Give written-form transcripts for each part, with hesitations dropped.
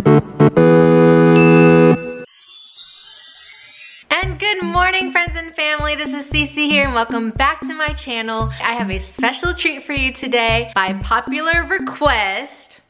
And good morning, friends and family. This is Cece here and welcome back to my channel. I have a special treat for you today by popular request.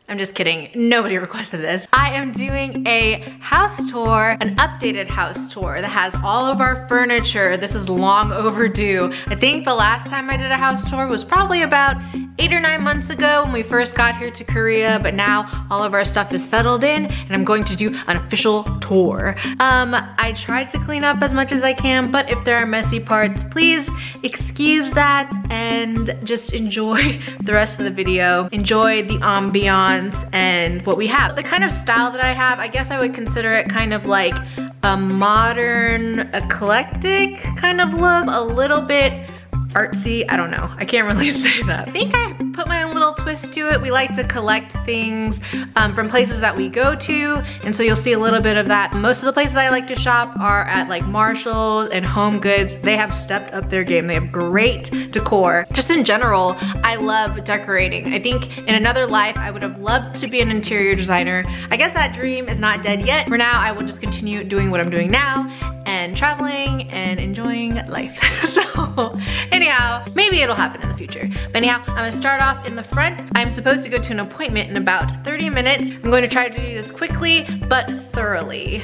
I'm just kidding, nobody requested this. I am doing a house tour, an updated house tour that has all of our furniture. This is long overdue. I think the last time I did a house tour was probably about 8 or 9 months ago when we first got here to Korea, but now all of our stuff is settled in and I'm going to do an official tour. I tried to clean up as much as I can, but if there are messy parts, please excuse that and just enjoy the rest of the video. Enjoy the ambiance and what we have. The kind of style that I have, I guess I would consider it kind of like a modern, eclectic kind of look, a little bit artsy. I don't know, I can't really say that. I think I put my own little twist to it. We like to collect things from places that we go to, and so you'll see a little bit of that. Most of the places I like to shop are at like Marshall's and Home Goods. They have stepped up their game. They have great decor. Just in general, I love decorating. I think in another life, I would have loved to be an interior designer. I guess that dream is not dead yet. For now, I will just continue doing what I'm doing now and traveling and enjoying life. So anyhow, maybe it'll happen in the future. But anyhow, I'm gonna start off in the front. I'm supposed to go to an appointment in about 30 minutes. I'm going to try to do this quickly, but thoroughly.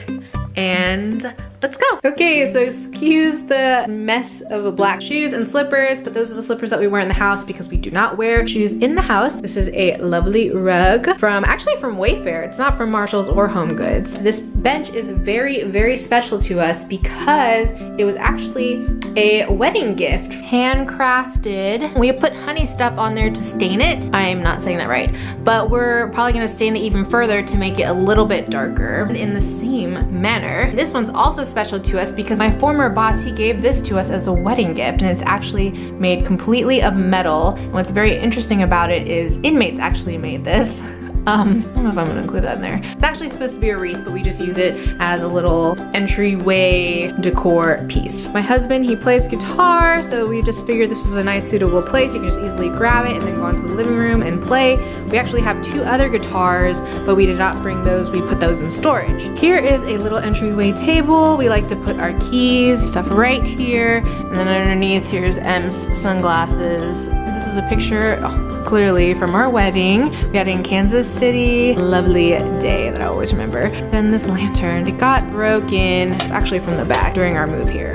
And let's go. Okay, so excuse the mess of black shoes and slippers, but those are the slippers that we wear in the house because we do not wear shoes in the house. This is a lovely rug actually from Wayfair. It's not from Marshall's or Home Goods. This bench is very, very special to us because it was actually a wedding gift, handcrafted. We put honey stuff on there to stain it. I'm not saying that right, but we're probably gonna stain it even further to make it a little bit darker in the same manner. This one's also special to us because my former boss, he gave this to us as a wedding gift, and it's actually made completely of metal. And what's very interesting about it is inmates actually made this. I don't know if I'm gonna include that in there. It's actually supposed to be a wreath, but we just use it as a little entryway decor piece. My husband, he plays guitar, so we just figured this was a nice suitable place. You can just easily grab it and then go into the living room and play. We actually have 2 other guitars, but we did not bring those. We put those in storage. Here is a little entryway table. We like to put our keys, stuff right here, and then underneath here's M's sunglasses. This is a picture, clearly from our wedding. We had it in Kansas City. Lovely day that I always remember. Then this lantern, it got broken, actually from the back during our move here.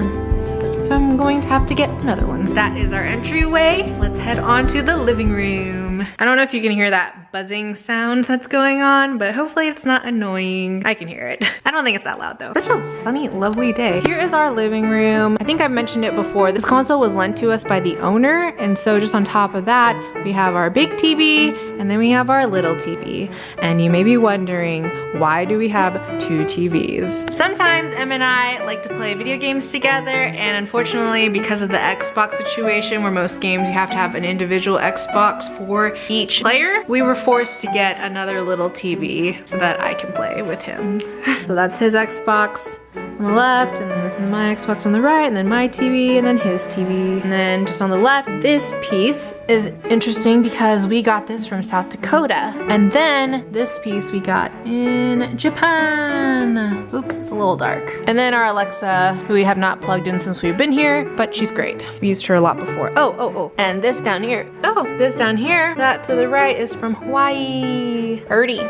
So I'm going to have to get another one. That is our entryway. Let's head on to the living room. I don't know if you can hear that buzzing sound that's going on, but hopefully it's not annoying. I can hear it. I don't think it's that loud though. Such a sunny, lovely day. Here is our living room. I think I've mentioned it before. This console was lent to us by the owner, and so just on top of that, we have our big TV, and then we have our little TV. And you may be wondering, why do we have 2 TVs? Sometimes Em and I like to play video games together, and unfortunately, because of the Xbox situation where most games you have to have an individual Xbox for each player, we were forced to get another little TV so that I can play with him. So that's his Xbox on the left, and then this is my Xbox on the right, and then my TV, and then his TV. And then just on the left, this piece is interesting because we got this from South Dakota. And then this piece we got in Japan. Oops, it's a little dark. And then our Alexa, who we have not plugged in since we've been here, but she's great. We used her a lot before. Oh. And this down here, that to the right is from Hawaii. Ernie.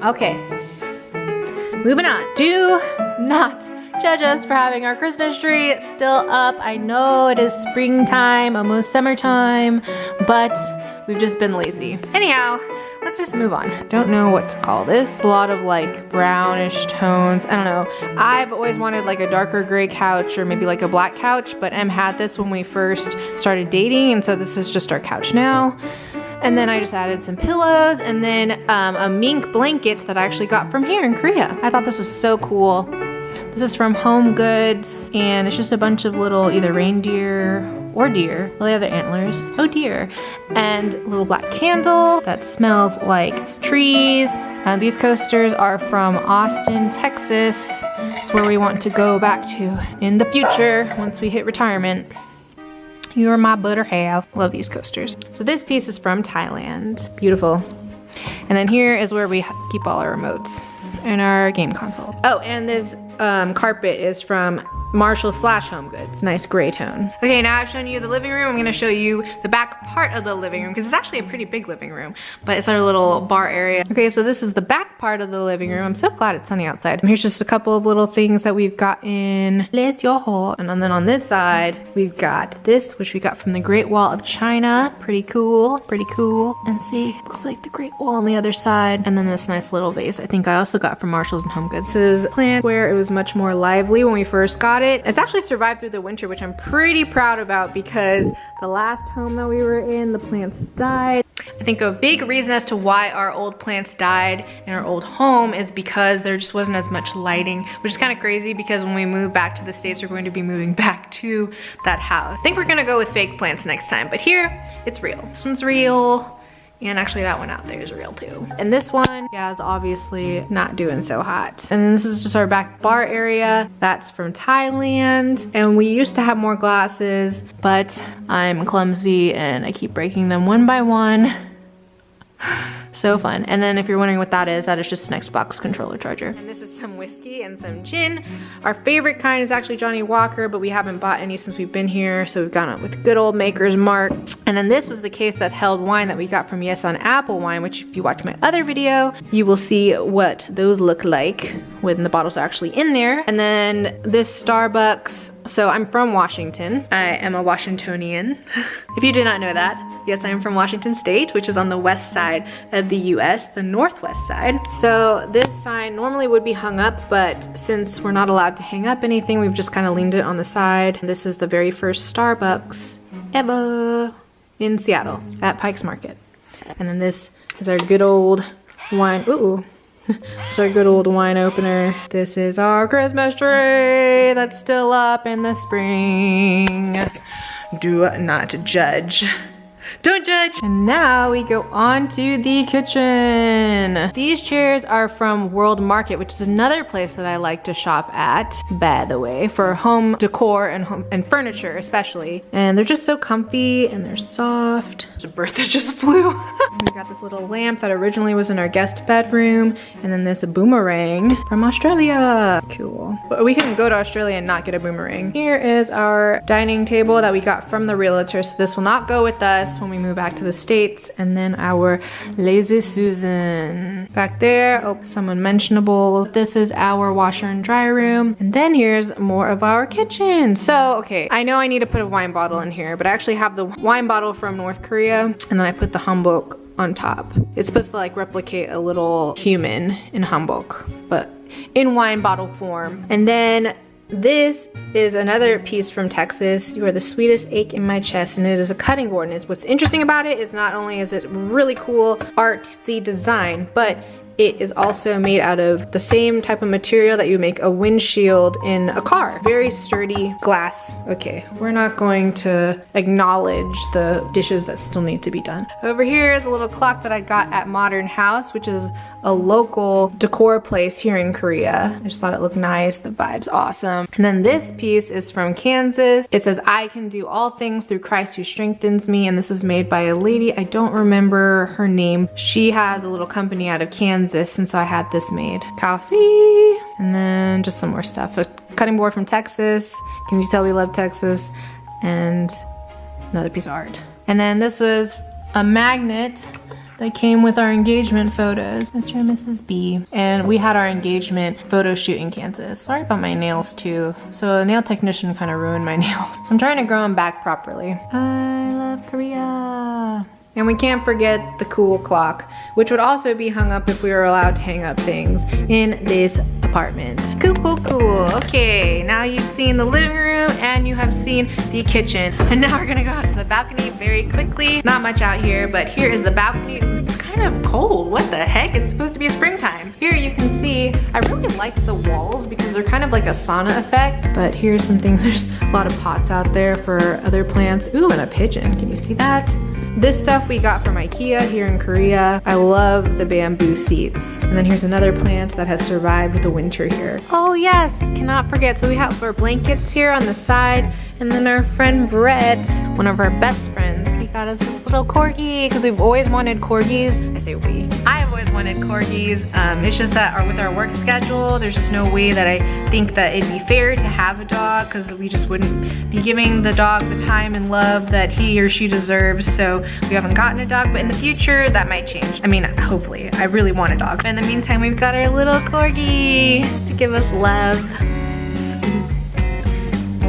Okay. Moving on. Do not judge us for having our Christmas tree still up. I know it is springtime, almost summertime, but we've just been lazy. Anyhow, let's just move on. Don't know what to call this. A lot of like brownish tones. I don't know. I've always wanted like a darker gray couch or maybe like a black couch, but Em had this when we first started dating, and so this is just our couch now. And then I just added some pillows and then a mink blanket that I actually got from here in Korea. I thought this was so cool. This is from Home Goods, and it's just a bunch of little either reindeer or deer. Well, they have their antlers. Oh dear. And a little black candle that smells like trees. These coasters are from Austin, Texas. It's where we want to go back to in the future once we hit retirement. You're my better half. Love these coasters. So this piece is from Thailand. Beautiful. And then here is where we keep all our remotes and our game console. Oh, and this carpet is from Marshall/Home Goods. Nice gray tone. Okay, now I've shown you the living room. I'm gonna show you the back part of the living room because it's actually a pretty big living room, but it's our little bar area. Okay, so this is the back part of the living room. I'm so glad it's sunny outside. Here's just a couple of little things that we've got in Les Yoho. And then on this side, we've got this, which we got from the Great Wall of China. Pretty cool, pretty cool. And see, looks like the Great Wall on the other side. And then this nice little vase I think I also got from Marshalls and Home Goods. This is a plant where it was much more lively when we first got it. It's actually survived through the winter, which I'm pretty proud about because the last home that we were in, the plants died. I think a big reason as to why our old plants died in our old home is because there just wasn't as much lighting, which is kind of crazy because when we move back to the States, we're going to be moving back to that house. I think we're gonna go with fake plants next time, but here, it's real. This one's real. And actually that one out there is real too. And this one, yeah, is obviously not doing so hot. And this is just our back bar area. That's from Thailand. And we used to have more glasses, but I'm clumsy and I keep breaking them one by one. So fun. And then if you're wondering what that is just an Xbox controller charger. And this is some whiskey and some gin. Our favorite kind is actually Johnny Walker, but we haven't bought any since we've been here. So we've gone up with good old Maker's Mark. And then this was the case that held wine that we got from Yes on Apple Wine, which if you watch my other video, you will see what those look like when the bottles are actually in there. And then this Starbucks. So I'm from Washington. I am a Washingtonian. If you did not know that. Yes, I am from Washington State, which is on the west side of the US, the northwest side. So this sign normally would be hung up, but since we're not allowed to hang up anything, we've just kind of leaned it on the side. This is the very first Starbucks ever in Seattle at Pike's Market. And then this is our good old wine, ooh. It's our good old wine opener. This is our Christmas tree that's still up in the spring. Do not judge. Don't judge. And now we go on to the kitchen. These chairs are from World Market, which is another place that I like to shop at, by the way, for home decor and furniture especially. And they're just so comfy and they're soft. There's a bird that just flew. We got this little lamp that originally was in our guest bedroom, and then this boomerang from Australia. Cool. But we couldn't go to Australia and not get a boomerang. Here is our dining table that we got from the realtor, so this will not go with us when we move back to the States. And then our Lazy Susan. Back there, oh, some unmentionables. This is our washer and dry room. And then here's more of our kitchen. So, okay, I know I need to put a wine bottle in here, but I actually have the wine bottle from North Korea, and then I put the hanbok on top. It's supposed to like replicate a little human in hanbok, but in wine bottle form. And then this is another piece from Texas. You are the sweetest ache in my chest, and it is a cutting board. And what's interesting about it is not only is it really cool artsy design, but it is also made out of the same type of material that you make a windshield in a car. Very sturdy glass. Okay, we're not going to acknowledge the dishes that still need to be done. Over here is a little clock that I got at Modern House, which is a local decor place here in Korea. I just thought it looked nice. The vibe's awesome. And then this piece is from Kansas. It says, I can do all things through Christ who strengthens me. And this was made by a lady. I don't remember her name. She has a little company out of Kansas, and so I had this made. Coffee. And then just some more stuff. A cutting board from Texas. Can you tell we love Texas? And another piece of art. And then this was a magnet that came with our engagement photos, Mr. and Mrs. B. And we had our engagement photo shoot in Kansas. Sorry about my nails too. So a nail technician kind of ruined my nails. So I'm trying to grow them back properly. I love Korea. And we can't forget the cool clock, which would also be hung up if we were allowed to hang up things in this apartment. Cool, cool, cool. Okay, now you've seen the living room and you have seen the kitchen. And now we're gonna go out to the balcony very quickly. Not much out here, but here is the balcony. It's kind of cold. What the heck? It's supposed to be a springtime. Here you can see, I really like the walls because they're kind of like a sauna effect. But here's some things. There's a lot of pots out there for other plants. Ooh, and a pigeon. Can you see that? This stuff we got from IKEA here in Korea. I love the bamboo seats. And then here's another plant that has survived the winter here. Oh yes, cannot forget. So we have our blankets here on the side. And then our friend Brett, one of our best friends, he got us this little corgi because we've always wanted corgis. I say we. I've always wanted corgis. It's just that with our work schedule, there's just no way that I think that it'd be fair to have a dog because we just wouldn't be giving the dog the time and love that he or she deserves. So we haven't gotten a dog, but in the future, that might change. I mean, hopefully. I really want a dog. In the meantime, we've got our little corgi to give us love.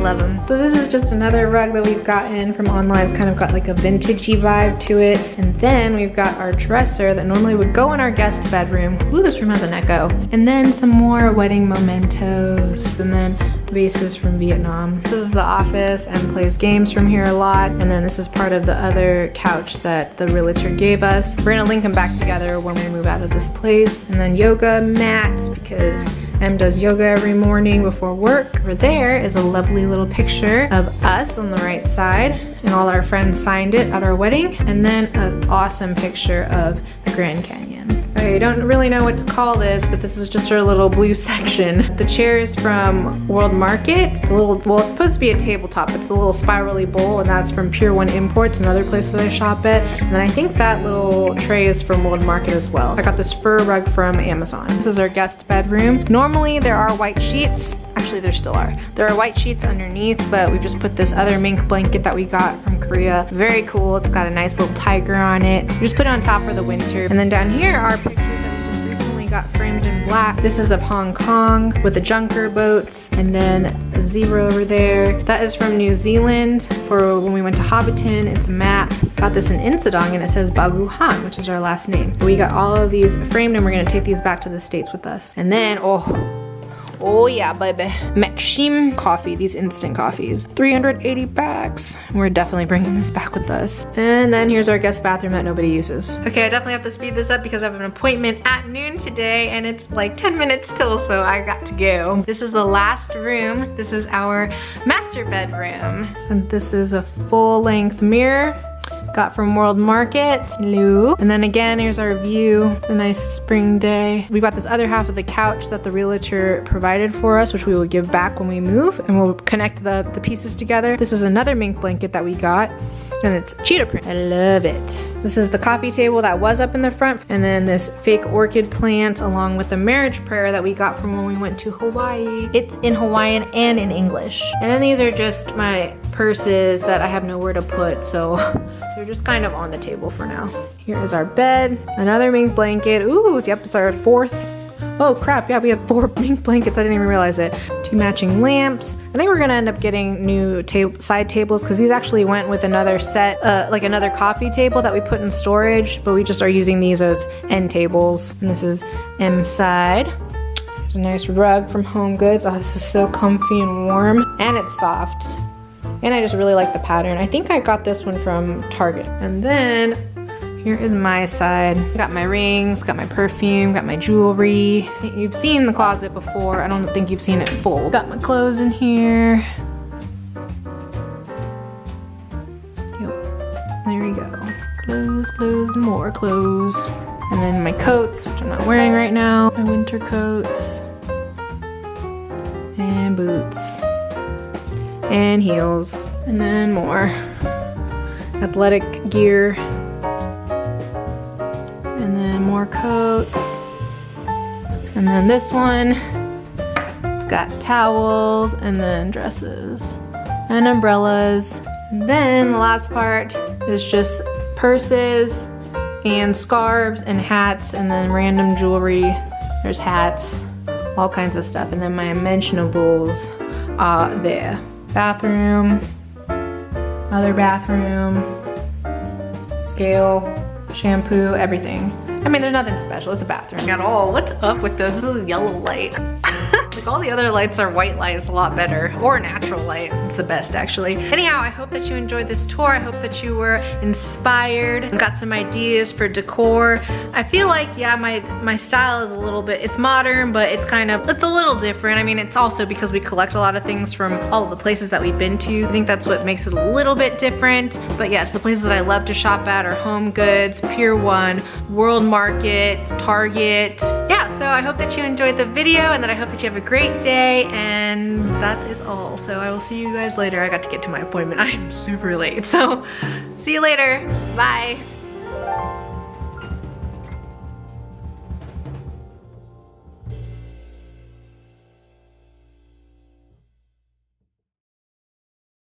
Love them. So this is just another rug that we've gotten from online. It's kind of got like a vintagey vibe to it. And then we've got our dresser that normally would go in our guest bedroom. Ooh, this room has an echo. And then some more wedding mementos. And then vases from Vietnam. This is the office. Em plays games from here a lot. And then this is part of the other couch that the realtor gave us. We're gonna link them back together when we move out of this place. And then yoga mat because Em does yoga every morning before work. Over there is a lovely little picture of us on the right side, and all our friends signed it at our wedding. And then an awesome picture of the Grand Canyon. Okay, I don't really know what to call this, but this is just our little blue section. The chair is from World Market. Well, it's supposed to be a tabletop. It's a little spirally bowl, and that's from Pier 1 Imports, another place that I shop at. And then I think that little tray is from World Market as well. I got this fur rug from Amazon. This is our guest bedroom. Normally there are white sheets. Actually, there still are. There are white sheets underneath, but we've just put this other mink blanket that we got from Korea. Very cool. It's got a nice little tiger on it. We just put it on top for the winter. And then down here are pictures that we just recently got framed in black. This is of Hong Kong with the Junker boats, and then a zebra over there. That is from New Zealand for when we went to Hobbiton. It's a map. Got this in Insadong, and it says Baguhan, which is our last name. We got all of these framed, and we're gonna take these back to the States with us. And then, oh yeah, baby. Maxim coffee, these instant coffees. 380 packs. We're definitely bringing this back with us. And then here's our guest bathroom that nobody uses. Okay, I definitely have to speed this up because I have an appointment at noon today and it's like 10 minutes till, so I got to go. This is the last room. This is our master bedroom. And this is a full-length mirror. Got from World Market. Hello. And then again, here's our view. It's a nice spring day. We got this other half of the couch that the realtor provided for us, which we will give back when we move, and we'll connect the pieces together. This is another mink blanket that we got, and it's cheetah print. I love it. This is the coffee table that was up in the front, and then this fake orchid plant along with the marriage prayer that we got from when we went to Hawaii. It's in Hawaiian and in English. And then these are just my purses that I have nowhere to put, so they're just kind of on the table for now. Here is our bed, another mink blanket. Ooh, yep, it's our fourth. Oh crap, yeah, we have 4 mink blankets. I didn't even realize it. 2 matching lamps. I think we're gonna end up getting new side tables because these actually went with another set, like another coffee table that we put in storage, but we just are using these as end tables. And this is M side. There's a nice rug from Home Goods. Oh, this is so comfy and warm, and it's soft. And I just really like the pattern. I think I got this one from Target. And then here is my side. Got my rings, got my perfume, got my jewelry. You've seen the closet before. I don't think you've seen it full. Got my clothes in here. Yep, there we go. Clothes, clothes, more clothes. And then my coats, which I'm not wearing right now. My winter coats. And boots. And heels, and then more athletic gear, and then more coats, and then this one, it's got towels, and then dresses, and umbrellas, and then the last part is just purses, and scarves, and hats, and then random jewelry. There's hats, all kinds of stuff, and then my unmentionables are there. Bathroom, other bathroom, scale, shampoo, everything. I mean, there's nothing special, it's a bathroom at all. What's up with this? This is a yellow light. Like all the other lights are white light, it's a lot better. Or natural light, it's the best actually. Anyhow, I hope that you enjoyed this tour. I hope that you were inspired and got some ideas for decor. I feel like, yeah, my style is a little bit, it's modern, but it's a little different. I mean, it's also because we collect a lot of things from all of the places that we've been to. I think that's what makes it a little bit different. But yes, the places that I love to shop at are Home Goods, Pier 1, World Market, Target. Yeah, so I hope that you enjoyed the video and that I hope that you have a great day, and that is all. So I will see you guys later. I got to get to my appointment. I am super late, so see you later. Bye.